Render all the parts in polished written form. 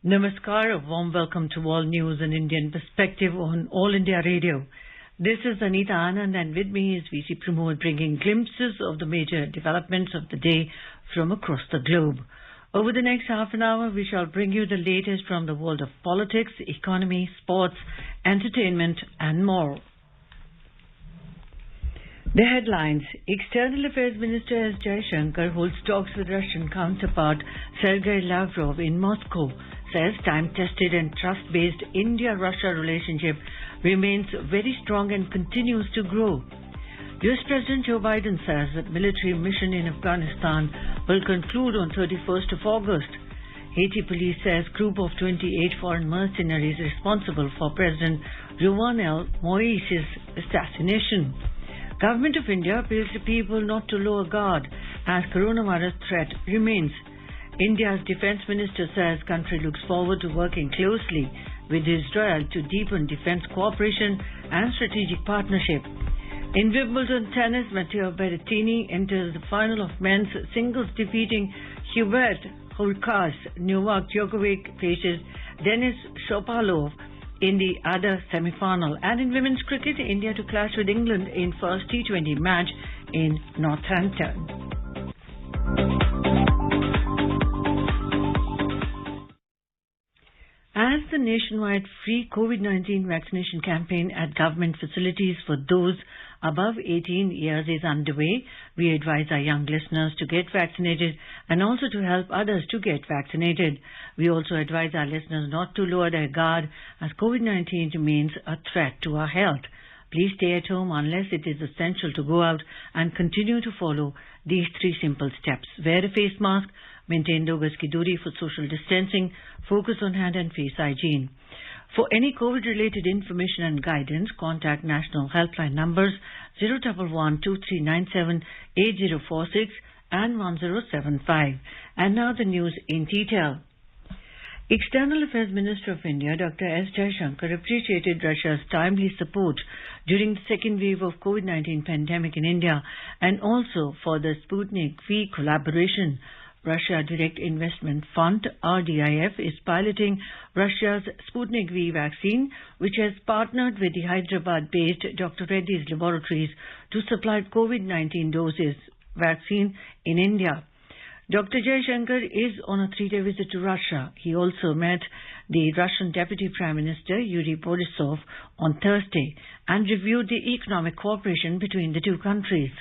Namaskar, a warm welcome to all news and Indian perspective on All India Radio. This is Anita Anand and with me is VC Pramod bringing glimpses of the major developments of the day from across the globe. Over the next half an hour, we shall bring you the latest from the world of politics, economy, sports, entertainment and more. The headlines. External Affairs Minister S. Jaishankar holds talks with Russian counterpart Sergei Lavrov in Moscow, says time-tested and trust-based India-Russia relationship remains very strong and continues to grow. US President Joe Biden says that military mission in Afghanistan will conclude on 31st of August. Haiti police says group of 28 foreign mercenaries responsible for President Jovenel Moise's assassination. Government of India appeals to people not to lower guard as coronavirus threat remains. India's defence minister says country looks forward to working closely with Israel to deepen defence cooperation and strategic partnership. In Wimbledon tennis, Matteo Berrettini enters the final of men's singles, defeating Hubert Hurkacz. Novak Djokovic faces Denis Shapovalov in the other semi-final. And in women's cricket, India to clash with England in first T20 match in Northampton. As the nationwide free COVID-19 vaccination campaign at government facilities for those above 18 years is underway, we advise our young listeners to get vaccinated and also to help others to get vaccinated. We also advise our listeners not to lower their guard as COVID-19 remains a threat to our health. Please stay at home unless it is essential to go out and continue to follow these 3 simple steps. Wear a face mask, maintain 2 gaz ki duri for social distancing, focus on hand and face hygiene. For any COVID-related information and guidance, contact National Helpline numbers 011-2397-8046 and 1075. And now the news in detail. External Affairs Minister of India, Dr. S. Jaishankar, appreciated Russia's timely support during the second wave of COVID-19 pandemic in India and also for the Sputnik V collaboration. Russia Direct Investment Fund, RDIF, is piloting Russia's Sputnik V vaccine, which has partnered with the Hyderabad-based Dr. Reddy's Laboratories to supply COVID-19 doses vaccine in India. Dr. Jaishankar is on a 3-day visit to Russia. He also met the Russian Deputy Prime Minister Yuri Borisov on Thursday and reviewed the economic cooperation between the 2 countries.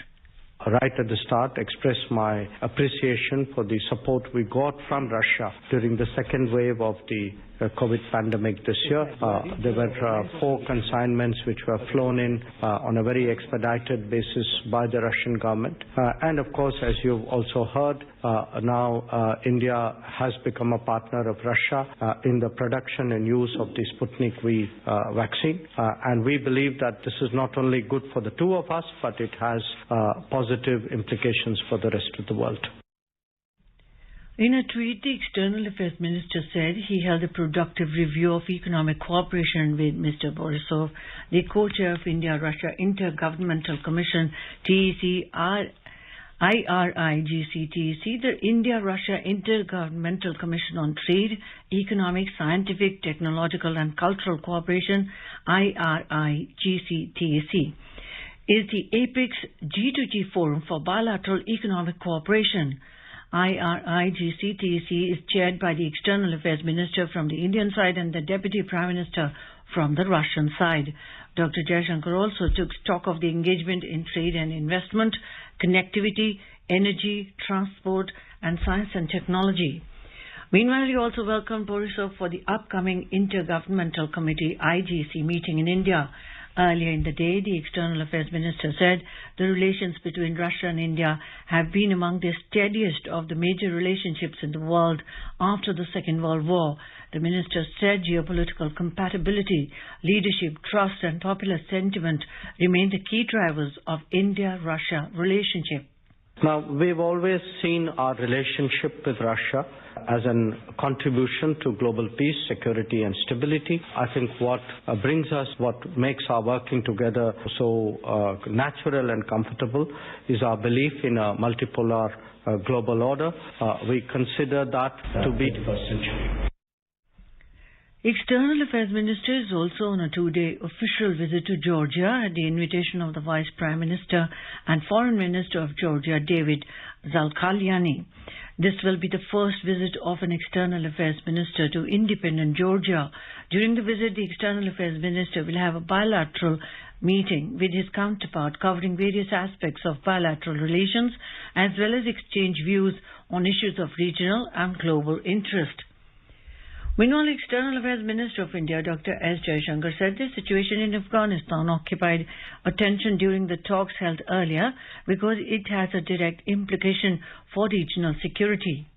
Right at the start, express my appreciation for the support we got from Russia during the second wave of the COVID pandemic this year. There were 4 consignments which were flown in on a very expedited basis by the Russian government. And of course, as you've also heard, now India has become a partner of Russia in the production and use of the Sputnik V vaccine. And we believe that this is not only good for the 2 of us, but it has positive implications for the rest of the world. In a tweet, the External Affairs Minister said he held a productive review of economic cooperation with Mr. Borisov, the co-chair of India-Russia Intergovernmental Commission, TEC, IRIGC-TEC, the India-Russia Intergovernmental Commission on Trade, Economic, Scientific, Technological and Cultural Cooperation, IRIGC-TEC, is the APEX G2G Forum for Bilateral Economic Cooperation. IRIGC-TEC is chaired by the External Affairs Minister from the Indian side and the Deputy Prime Minister from the Russian side. Dr. Jaishankar also took stock of the engagement in trade and investment, connectivity, energy, transport, and science and technology. Meanwhile, he also welcomed Borisov for the upcoming Intergovernmental Committee IGC meeting in India. Earlier in the day, the External Affairs Minister said the relations between Russia and India have been among the steadiest of the major relationships in the world after the Second World War. The minister said geopolitical compatibility, leadership, trust and popular sentiment remain the key drivers of India-Russia relationship. Now, we've always seen our relationship with Russia as a contribution to global peace, security and stability. I think what makes our working together so natural and comfortable is our belief in a multipolar global order. We consider that to be the 21st century. External Affairs Minister is also on a two-day official visit to Georgia at the invitation of the Vice Prime Minister and Foreign Minister of Georgia, David Zalkalyani. This will be the first visit of an External Affairs Minister to independent Georgia. During the visit, the External Affairs Minister will have a bilateral meeting with his counterpart covering various aspects of bilateral relations as well as exchange views on issues of regional and global interest. Meanwhile, External Affairs Minister of India, Dr. S. Jaishankar, said the situation in Afghanistan occupied attention during the talks held earlier because it has a direct implication for regional security.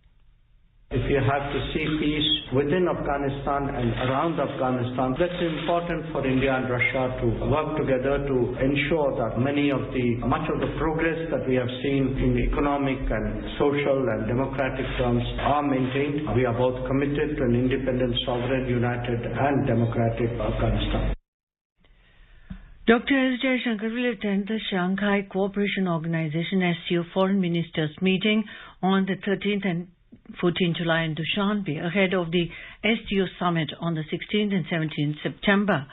If you have to see peace within Afghanistan and around Afghanistan, that's important for India and Russia to work together to ensure that much of the progress that we have seen in economic and social and democratic terms are maintained. We are both committed to an independent, sovereign, united and democratic Afghanistan. Dr. S. Jaishankar will attend the Shanghai Cooperation Organization SCO Foreign Ministers meeting on the 13th and 14 July in Dushanbe ahead of the SCO summit on the 16th and 17th September.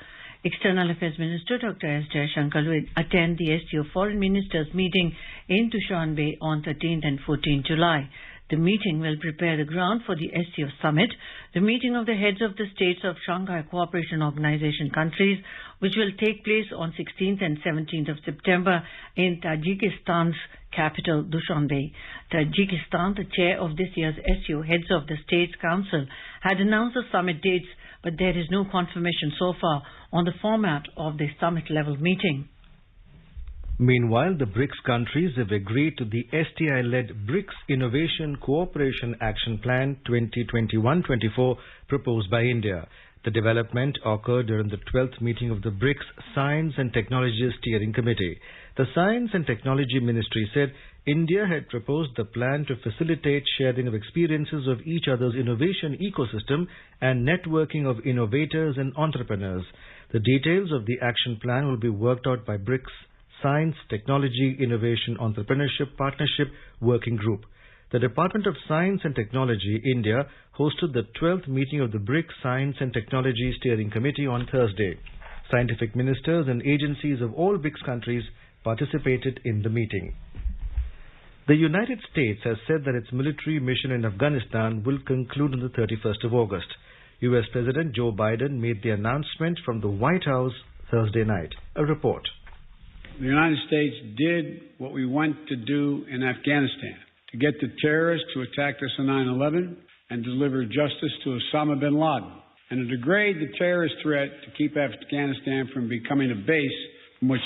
External Affairs Minister Dr. S. Jaishankar will attend the SCO Foreign Ministers meeting in Dushanbe on 13th and 14 July. The meeting will prepare the ground for the SCO summit, the meeting of the heads of the states of Shanghai Cooperation Organization countries, which will take place on 16th and 17th of September in Tajikistan's capital, Dushanbe. Tajikistan, the chair of this year's SCO Heads of the States Council, had announced the summit dates, but there is no confirmation so far on the format of the summit-level meeting. Meanwhile, the BRICS countries have agreed to the STI-led BRICS Innovation Cooperation Action Plan 2021-24 proposed by India. The development occurred during the 12th meeting of the BRICS Science and Technology Steering Committee. The Science and Technology Ministry said India had proposed the plan to facilitate sharing of experiences of each other's innovation ecosystem and networking of innovators and entrepreneurs. The details of the action plan will be worked out by BRICS Science, Technology, Innovation, Entrepreneurship Partnership Working Group. The Department of Science and Technology, India, hosted the 12th meeting of the BRICS Science and Technology Steering Committee on Thursday. Scientific ministers and agencies of all BRICS countries participated in the meeting. The United States has said that its military mission in Afghanistan will conclude on the 31st of August. U.S. President Joe Biden made the announcement from the White House Thursday night. A report. The United States did what we want to do in Afghanistan, to get the terrorists who attacked us on 9/11 and deliver justice to Osama bin Laden, and to degrade the terrorist threat to keep Afghanistan from becoming a base from which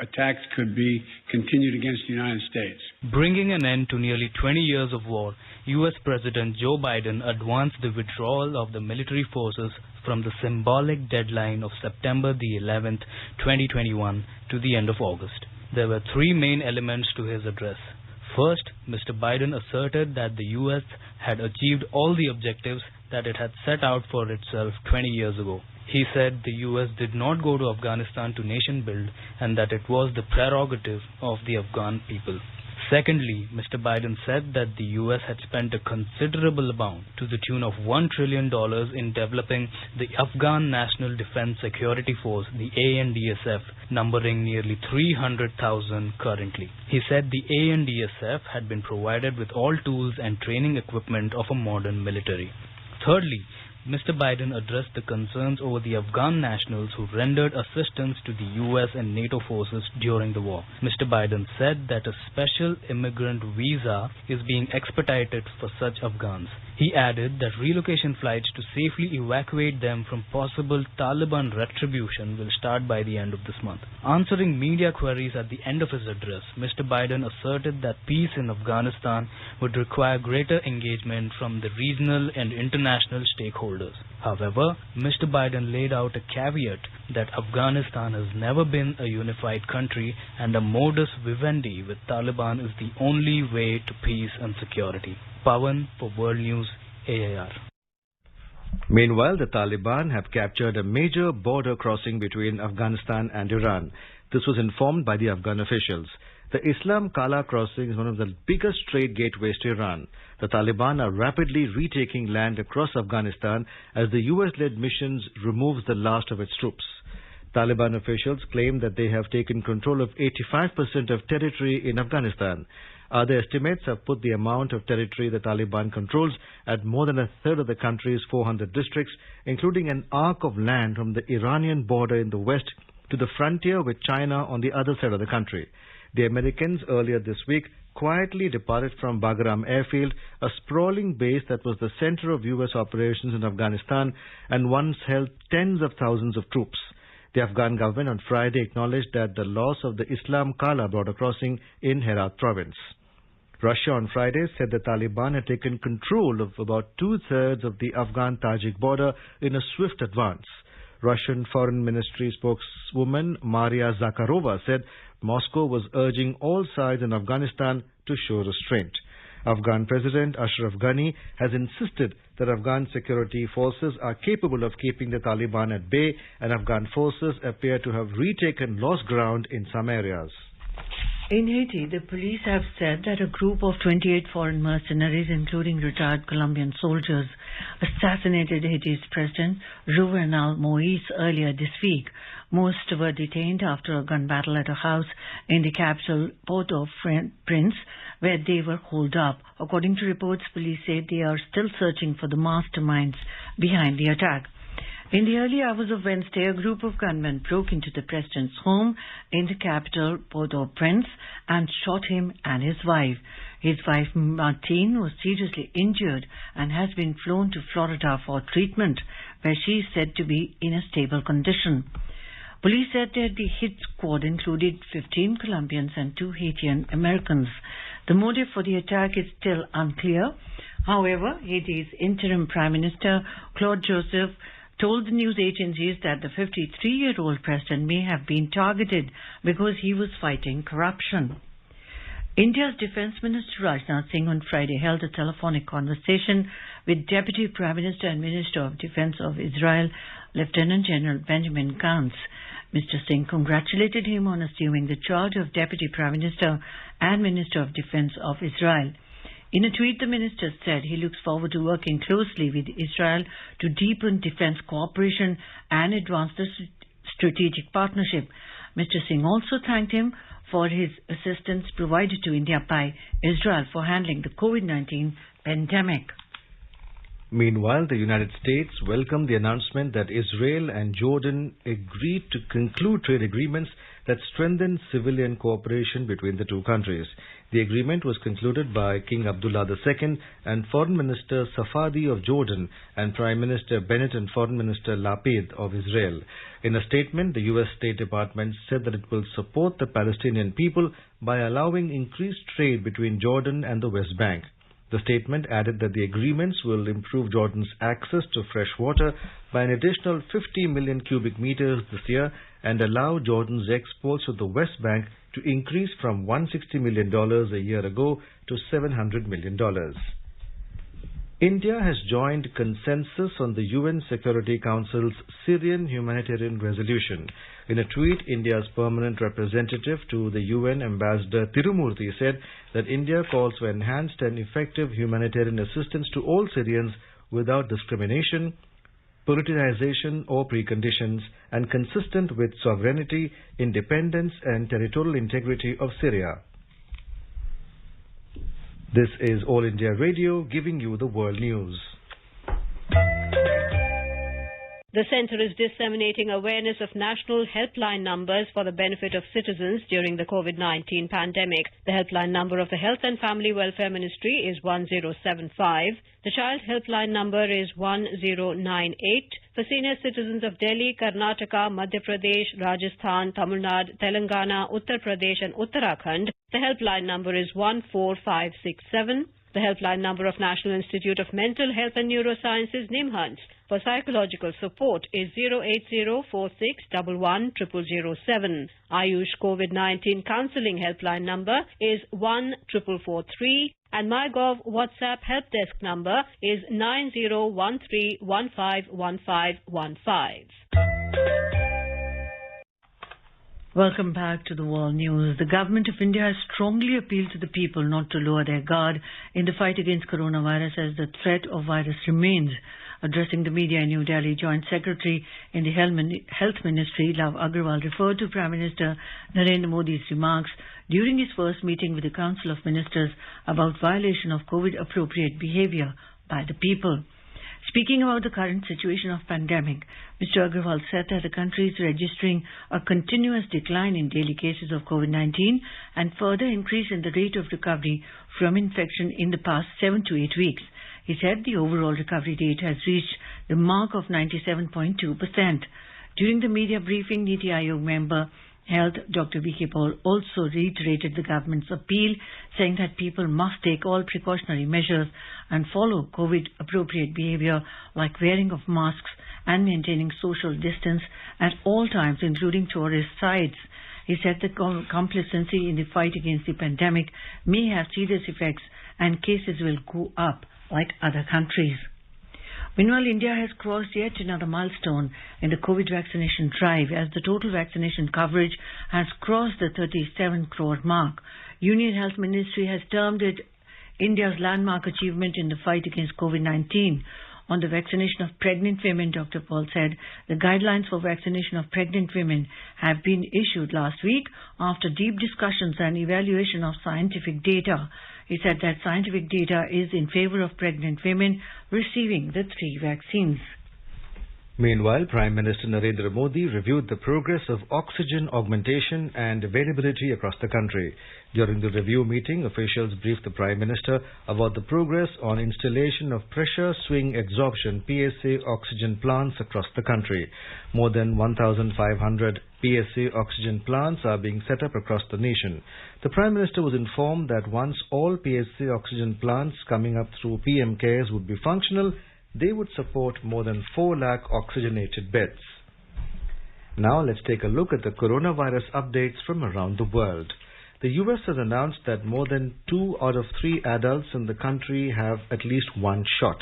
attacks could be continued against the United States. Bringing an end to nearly 20 years of war, U.S. President Joe Biden advanced the withdrawal of the military forces from the symbolic deadline of September the 11th, 2021 to the end of August. There were three main elements to his address. First, Mr. Biden asserted that the U.S. had achieved all the objectives that it had set out for itself 20 years ago. He said the U.S. did not go to Afghanistan to nation build and that it was the prerogative of the Afghan people. Secondly, Mr. Biden said that the U.S. had spent a considerable amount, to the tune of $1 trillion, in developing the Afghan National Defense Security Force, the ANDSF, numbering nearly 300,000 currently. He said the ANDSF had been provided with all tools and training equipment of a modern military. Thirdly, Mr. Biden addressed the concerns over the Afghan nationals who rendered assistance to the U.S. and NATO forces during the war. Mr. Biden said that a special immigrant visa is being expedited for such Afghans. He added that relocation flights to safely evacuate them from possible Taliban retribution will start by the end of this month. Answering media queries at the end of his address, Mr. Biden asserted that peace in Afghanistan would require greater engagement from the regional and international stakeholders. However, Mr. Biden laid out a caveat that Afghanistan has never been a unified country and a modus vivendi with Taliban is the only way to peace and security. Pawan for World News, AIR. Meanwhile, the Taliban have captured a major border crossing between Afghanistan and Iran. This was informed by the Afghan officials. The Islam Kala crossing is one of the biggest trade gateways to Iran. The Taliban are rapidly retaking land across Afghanistan as the US-led missions removes the last of its troops. Taliban officials claim that they have taken control of 85% of territory in Afghanistan. Other estimates have put the amount of territory the Taliban controls at more than a third of the country's 400 districts, including an arc of land from the Iranian border in the west to the frontier with China on the other side of the country. The Americans earlier this week quietly departed from Bagram Airfield, a sprawling base that was the center of US operations in Afghanistan and once held tens of thousands of troops. The Afghan government on Friday acknowledged that the loss of the Islam Kala border crossing in Herat province. Russia on Friday said the Taliban had taken control of about two-thirds of the Afghan-Tajik border in a swift advance. Russian Foreign Ministry spokeswoman Maria Zakharova said Moscow was urging all sides in Afghanistan to show restraint. Afghan President Ashraf Ghani has insisted that Afghan security forces are capable of keeping the Taliban at bay, and Afghan forces appear to have retaken lost ground in some areas. In Haiti, the police have said that a group of 28 foreign mercenaries, including retired Colombian soldiers, assassinated Haiti's President Jovenel Moïse earlier this week. Most were detained after a gun battle at a house in the capital Port-au-Prince, where they were holed up. According to reports, police say they are still searching for the masterminds behind the attack. In the early hours of Wednesday, a group of gunmen broke into the president's home in the capital, Port-au-Prince, and shot him and his wife. His wife, Martine, was seriously injured and has been flown to Florida for treatment, where she is said to be in a stable condition. Police said that the hit squad included 15 Colombians and 2 Haitian Americans. The motive for the attack is still unclear. However, Haiti's interim Prime Minister, Claude Joseph, told the news agencies that the 53-year-old president may have been targeted because he was fighting corruption. India's Defence Minister Rajnath Singh on Friday held a telephonic conversation with Deputy Prime Minister and Minister of Defence of Israel, Lieutenant General Benjamin Gantz. Mr. Singh congratulated him on assuming the charge of Deputy Prime Minister and Minister of Defence of Israel. In a tweet, the minister said he looks forward to working closely with Israel to deepen defence cooperation and advance the strategic partnership. Mr. Singh also thanked him for his assistance provided to India by Israel for handling the COVID-19 pandemic. Meanwhile, the United States welcomed the announcement that Israel and Jordan agreed to conclude trade agreements that strengthen civilian cooperation between the two countries. The agreement was concluded by King Abdullah II and Foreign Minister Safadi of Jordan and Prime Minister Bennett and Foreign Minister Lapid of Israel. In a statement, the U.S. State Department said that it will support the Palestinian people by allowing increased trade between Jordan and the West Bank. The statement added that the agreements will improve Jordan's access to fresh water by an additional 50 million cubic meters this year and allow Jordan's exports to the West Bank to increase from $160 million a year ago to $700 million. India has joined consensus on the UN Security Council's Syrian humanitarian resolution. In a tweet, India's permanent representative to the UN, Ambassador Tirumurthy, said that India calls for enhanced and effective humanitarian assistance to all Syrians without discrimination, politicization or preconditions, and consistent with sovereignty, independence and territorial integrity of Syria. This is All India Radio giving you the world news. The centre is disseminating awareness of national helpline numbers for the benefit of citizens during the COVID-19 pandemic. The helpline number of the Health and Family Welfare Ministry is 1075. The Child Helpline number is 1098. For senior citizens of Delhi, Karnataka, Madhya Pradesh, Rajasthan, Tamil Nadu, Telangana, Uttar Pradesh and Uttarakhand, the helpline number is 14567. The helpline number of National Institute of Mental Health and Neurosciences, NIMHANS, for psychological support is 08046110007. Ayush COVID-19 Counselling Helpline number is 14443 and MyGov WhatsApp Help Desk number is 9013151515. Welcome back to the World News. The government of India has strongly appealed to the people not to lower their guard in the fight against coronavirus as the threat of virus remains. Addressing the media in New Delhi, Joint Secretary in the Health Ministry, Love Agarwal, referred to Prime Minister Narendra Modi's remarks during his first meeting with the Council of Ministers about violation of COVID-appropriate behavior by the people. Speaking about the current situation of pandemic, Mr. Agarwal said that the country is registering a continuous decline in daily cases of COVID-19 and further increase in the rate of recovery from infection in the past 7 to 8 weeks. He said the overall recovery rate has reached the mark of 97.2%. During the media briefing, Niti Aayog member Health Dr. V.K. Paul also reiterated the government's appeal, saying that people must take all precautionary measures and follow COVID-appropriate behavior like wearing of masks and maintaining social distance at all times, including tourist sites. He said that complacency in the fight against the pandemic may have serious effects and cases will go up like other countries. Meanwhile, India has crossed yet another milestone in the COVID vaccination drive as the total vaccination coverage has crossed the 37 crore mark. Union Health Ministry has termed it India's landmark achievement in the fight against COVID-19. On the vaccination of pregnant women, Dr. Paul said the guidelines for vaccination of pregnant women have been issued last week after deep discussions and evaluation of scientific data. He said that scientific data is in favor of pregnant women receiving the 3 vaccines. Meanwhile, Prime Minister Narendra Modi reviewed the progress of oxygen augmentation and availability across the country. During the review meeting, officials briefed the Prime Minister about the progress on installation of pressure swing absorption PSA oxygen plants across the country. More than 1,500 PSA oxygen plants are being set up across the nation. The Prime Minister was informed that once all PSA oxygen plants coming up through PM CARES would be functional, they would support more than 4 lakh oxygenated beds. Now let's take a look at the coronavirus updates from around the world. The US has announced that more than 2 out of 3 adults in the country have at least 1 shot.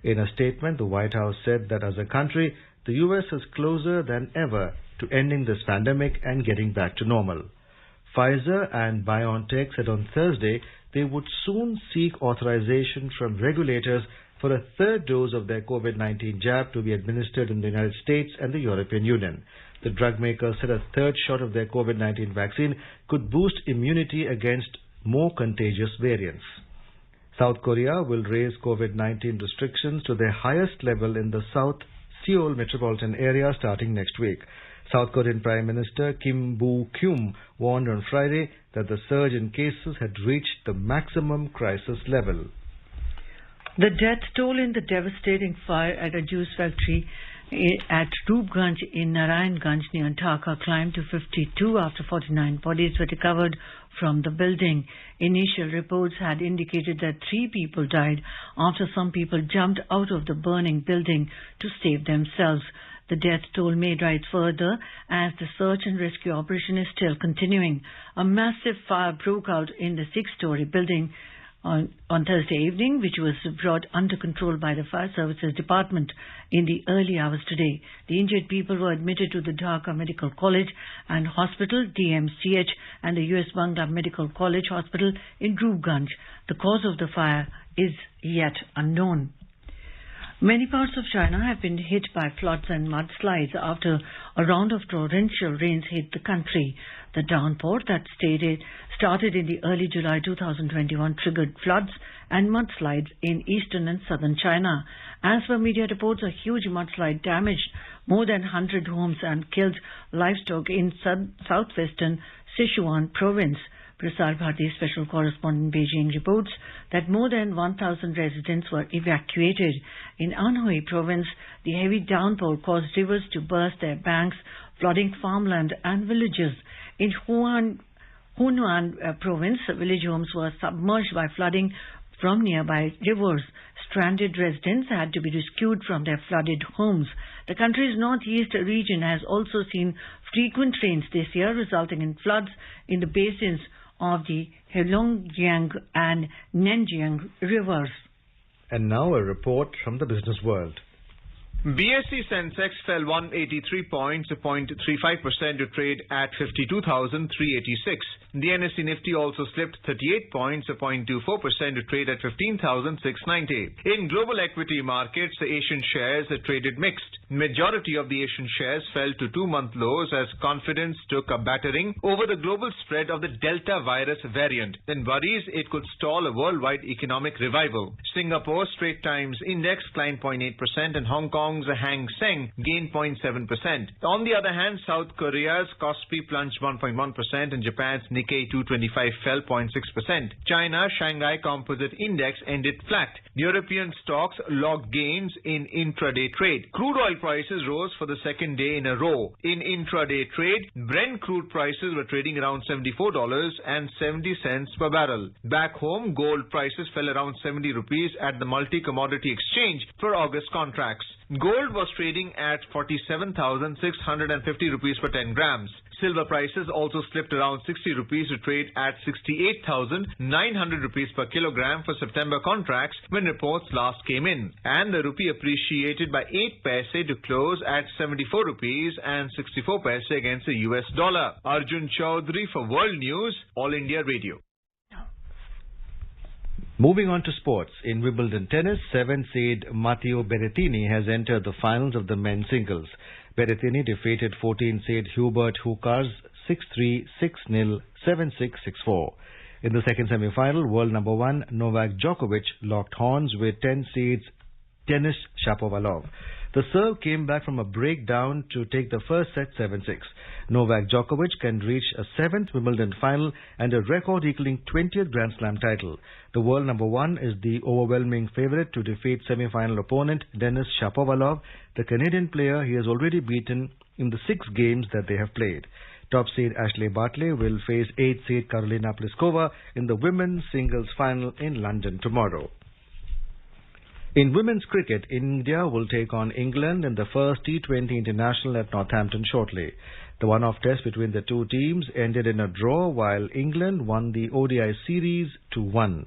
In a statement, the White House said that as a country, the US is closer than ever to ending this pandemic and getting back to normal. Pfizer and BioNTech said on Thursday they would soon seek authorization from regulators for a 3rd dose of their COVID-19 jab to be administered in the United States and the European Union. The drug makers said a 3rd shot of their COVID-19 vaccine could boost immunity against more contagious variants. South Korea will raise COVID-19 restrictions to their highest level in the South Seoul metropolitan area starting next week. South Korean Prime Minister Kim Boo-kyum warned on Friday that the surge in cases had reached the maximum crisis level. The death toll in the devastating fire at a juice factory at Roopganj in Narayanganj near Dhaka climbed to 52 after 49 bodies were recovered from the building. Initial reports had indicated that 3 people died after some people jumped out of the burning building to save themselves. The death toll may rise further as the search and rescue operation is still continuing. A massive fire broke out in the 6-story building on Thursday evening, which was brought under control by the Fire Services Department in the early hours today. The injured people were admitted to the Dhaka Medical College and Hospital, DMCH, and the US Bangla Medical College Hospital in Roopganj. The cause of the fire is yet unknown. Many parts of China have been hit by floods and mudslides after a round of torrential rains hit the country. The downpour that started in the early July 2021 triggered floods and mudslides in eastern and southern China. As per media reports, a huge mudslide damaged more than 100 homes and killed livestock in southwestern Sichuan province. Prasar Bharati special correspondent in Beijing reports that more than 1,000 residents were evacuated. In Anhui province, the heavy downpour caused rivers to burst their banks, flooding farmland and villages. In Hunan province, village homes were submerged by flooding from nearby rivers. Stranded residents had to be rescued from their flooded homes. The country's northeast region has also seen frequent rains this year, resulting in floods in the basins of the Heilongjiang and Nanjiang rivers. And now a report from the business world. BSE Sensex fell 183 points, 0.35% to trade at 52,386. The NSE Nifty also slipped 38 points, 0.24% to trade at 15,690. In global equity markets, the Asian shares traded mixed. Majority of the Asian shares fell to 2-month lows as confidence took a battering over the global spread of the Delta virus variant and worries it could stall a worldwide economic revival. Singapore's Straits Times Index climbed 0.8% and Hong Kong's Hang Seng gained 0.7%. On the other hand, South Korea's Kospi plunged 1.1% and Japan's Nikkei 225 fell 0.6%. China's Shanghai Composite Index ended flat. European stocks logged gains in intraday trade. Crude oil prices rose for the second day in a row. In intraday trade, Brent crude prices were trading around $74.70 per barrel. Back home, gold prices fell around 70 rupees at the multi-commodity exchange for August contracts. Gold was trading at 47,650 rupees per 10 grams. Silver prices also slipped around 60 rupees to trade at 68,900 rupees per kilogram for September contracts when reports last came in. And the rupee appreciated by 8 paise to close at 74 rupees and 64 paise against the US dollar. Arjun Chaudhary for World News, All India Radio. Moving on to sports. In Wimbledon tennis, 7th seed Matteo Berrettini has entered the finals of the men's singles. Berrettini defeated 14th seed Hubert Hurkacz 6-3, 6-0, 7-6, 6-4. In the second semi-final, world number 1 Novak Djokovic locked horns with 10th seeds Denis Shapovalov. The Serb came back from a breakdown to take the first set 7-6. Novak Djokovic can reach a 7th Wimbledon final and a record-equaling 20th Grand Slam title. The world number 1 is the overwhelming favourite to defeat semi-final opponent Denis Shapovalov, the Canadian player he has already beaten in the 6 games that they have played. Top seed Ashley Barty will face 8th seed Karolina Pliskova in the women's singles final in London tomorrow. In women's cricket, India will take on England in the first T20 International at Northampton shortly. The one-off test between the two teams ended in a draw while England won the ODI series 2-1.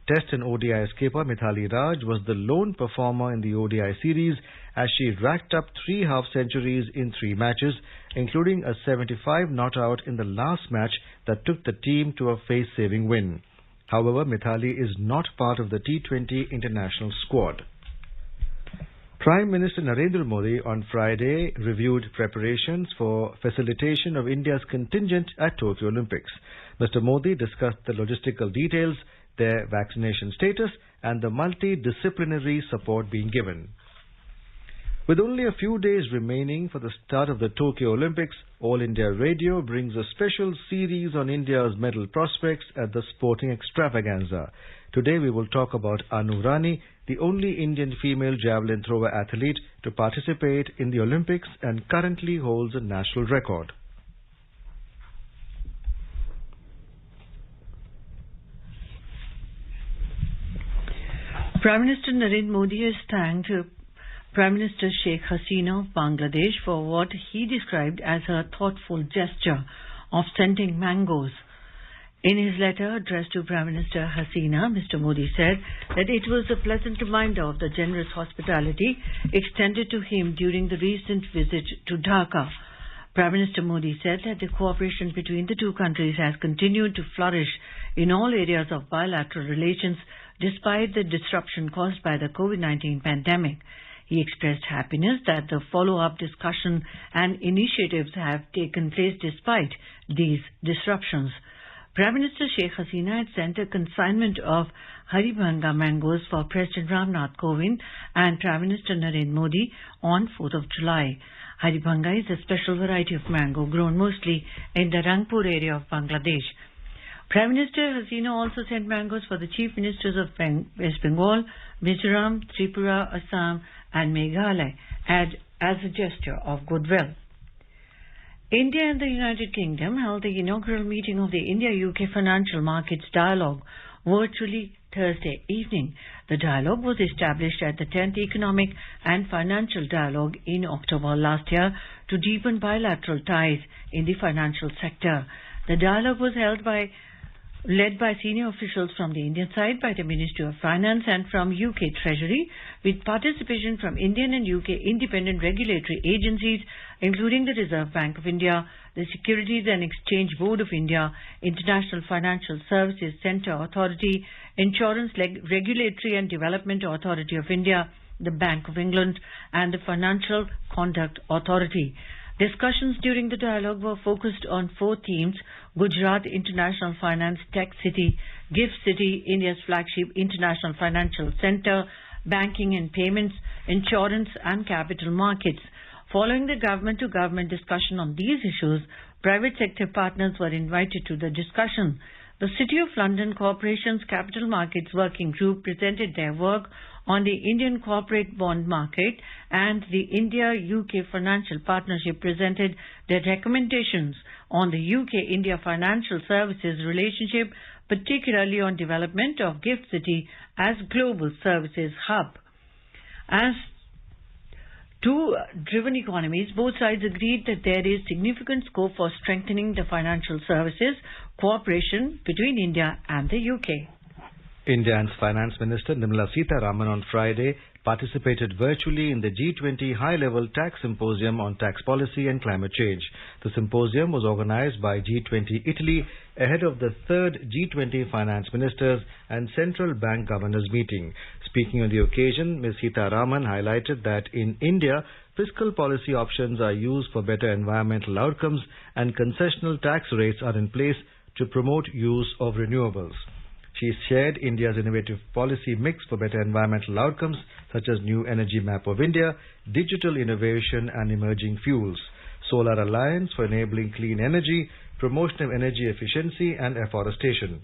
Test and ODI skipper Mithali Raj was the lone performer in the ODI series as she racked up 3 half-centuries in 3 matches, including a 75 not-out in the last match that took the team to a face-saving win. However, Mithali is not part of the T20 international squad. Prime Minister Narendra Modi on Friday reviewed preparations for facilitation of India's contingent at Tokyo Olympics. Mr. Modi discussed the logistical details, their vaccination status, and the multidisciplinary support being given. With only a few days remaining for the start of the Tokyo Olympics, All India Radio brings a special series on India's medal prospects at the sporting extravaganza. Today we will talk about Anu Rani, the only Indian female javelin thrower athlete to participate in the Olympics and currently holds a national record. Prime Minister Narendra Modi has thanked Prime Minister Sheikh Hasina of Bangladesh for what he described as her thoughtful gesture of sending mangoes. In his letter addressed to Prime Minister Hasina, Mr. Modi said that it was a pleasant reminder of the generous hospitality extended to him during the recent visit to Dhaka. Prime Minister Modi said that the cooperation between the two countries has continued to flourish in all areas of bilateral relations despite the disruption caused by the COVID-19 pandemic. He expressed happiness that the follow-up discussion and initiatives have taken place despite these disruptions. Prime Minister Sheikh Hasina had sent a consignment of Haribhanga mangoes for President Ramnath Kovind and Prime Minister Narendra Modi on 4th of July. Haribhanga is a special variety of mango grown mostly in the Rangpur area of Bangladesh. Prime Minister Hasina also sent mangoes for the Chief Ministers of West Bengal, Mizoram, Tripura, Assam and Meghalaya as a gesture of goodwill. India and the United Kingdom held the inaugural meeting of the India-UK Financial Markets Dialogue virtually Thursday evening. The dialogue was established at the 10th Economic and Financial Dialogue in October last year to deepen bilateral ties in the financial sector. The dialogue was held by led by senior officials from the Indian side by the Ministry of Finance and from UK Treasury, with participation from Indian and UK independent regulatory agencies, including the Reserve Bank of India, the Securities and Exchange Board of India, International Financial Services Centre Authority, Insurance Regulatory and Development Authority of India, the Bank of England, and the Financial Conduct Authority. Discussions during the dialogue were focused on 4 themes: Gujarat International Finance Tech City, GIFT City, India's flagship international financial centre, banking and payments, insurance and capital markets. Following the government-to-government discussion on these issues, private sector partners were invited to the discussion. The City of London Corporation's Capital Markets Working Group presented their work on the Indian corporate bond market, and the India-UK Financial Partnership presented their recommendations on the UK-India financial services relationship, particularly on development of GIFT City as global services hub. As two driven economies, both sides agreed that there is significant scope for strengthening the financial services cooperation between India and the UK. India's Finance Minister Nirmala Sitharaman on Friday participated virtually in the G20 High-Level Tax Symposium on Tax Policy and Climate Change. The symposium was organized by G20 Italy ahead of the third G20 Finance Ministers and Central Bank Governors meeting. Speaking on the occasion, Ms. Sitharaman highlighted that in India, fiscal policy options are used for better environmental outcomes and concessional tax rates are in place to promote use of renewables. She shared India's innovative policy mix for better environmental outcomes such as New Energy Map of India, digital innovation and emerging fuels, Solar Alliance for enabling clean energy, promotion of energy efficiency and afforestation.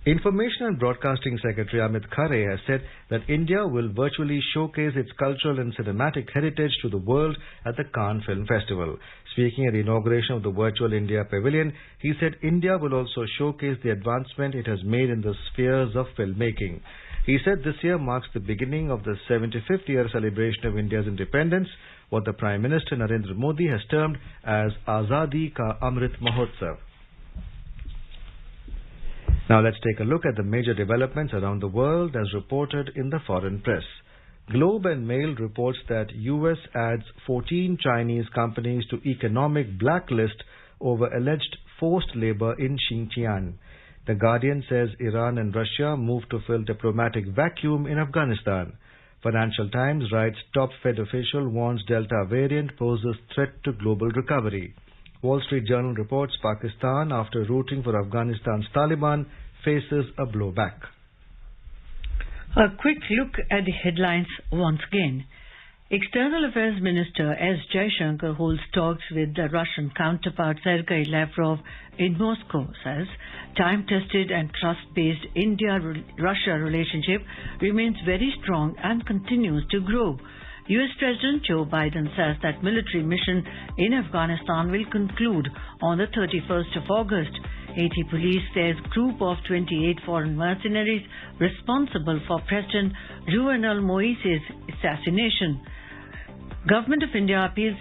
Information and Broadcasting Secretary Amit Khare has said that India will virtually showcase its cultural and cinematic heritage to the world at the Cannes Film Festival. Speaking at the inauguration of the Virtual India Pavilion, he said India will also showcase the advancement it has made in the spheres of filmmaking. He said this year marks the beginning of the 75th year celebration of India's independence, what the Prime Minister Narendra Modi has termed as Azadi Ka Amrit Mahotsav. Now let's take a look at the major developments around the world as reported in the foreign press. Globe and Mail reports that US adds 14 Chinese companies to economic blacklist over alleged forced labor in Xinjiang. The Guardian says Iran and Russia move to fill diplomatic vacuum in Afghanistan. Financial Times writes top Fed official warns Delta variant poses threat to global recovery. Wall Street Journal reports Pakistan, after rooting for Afghanistan's Taliban, faces a blowback. A quick look at the headlines once again. External Affairs Minister S. Jaishankar holds talks with the Russian counterpart Sergei Lavrov in Moscow, says time-tested and trust-based India-Russia relationship remains very strong and continues to grow. US President Joe Biden says that military mission in Afghanistan will conclude on the 31st of August. Haiti police says group of 28 foreign mercenaries responsible for President Jovenel Moise's assassination. Government of India appeals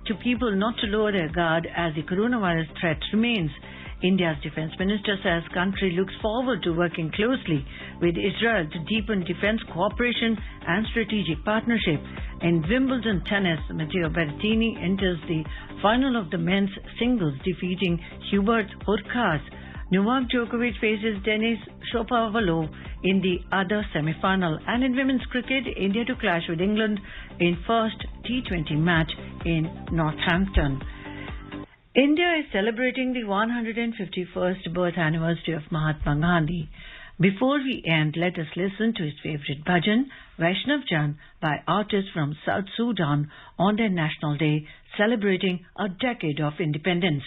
to people not to lower their guard as the coronavirus threat remains. India's defense minister says country looks forward to working closely with Israel to deepen defense cooperation and strategic partnership. In Wimbledon tennis, Matteo Berrettini enters the final of the men's singles, defeating Hubert Hurkacz. Novak Djokovic faces Denis Shapovalov in the other semi-final. And in women's cricket, India to clash with England in first T20 match in Northampton. India is celebrating the 151st birth anniversary of Mahatma Gandhi. Before we end, let us listen to his favorite bhajan, Vaishnav Jan, by artists from South Sudan on their National Day, celebrating a decade of independence.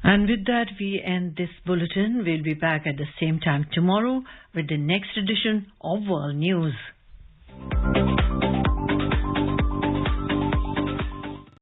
And with that, we end this bulletin. We'll be back at the same time tomorrow with the next edition of World News.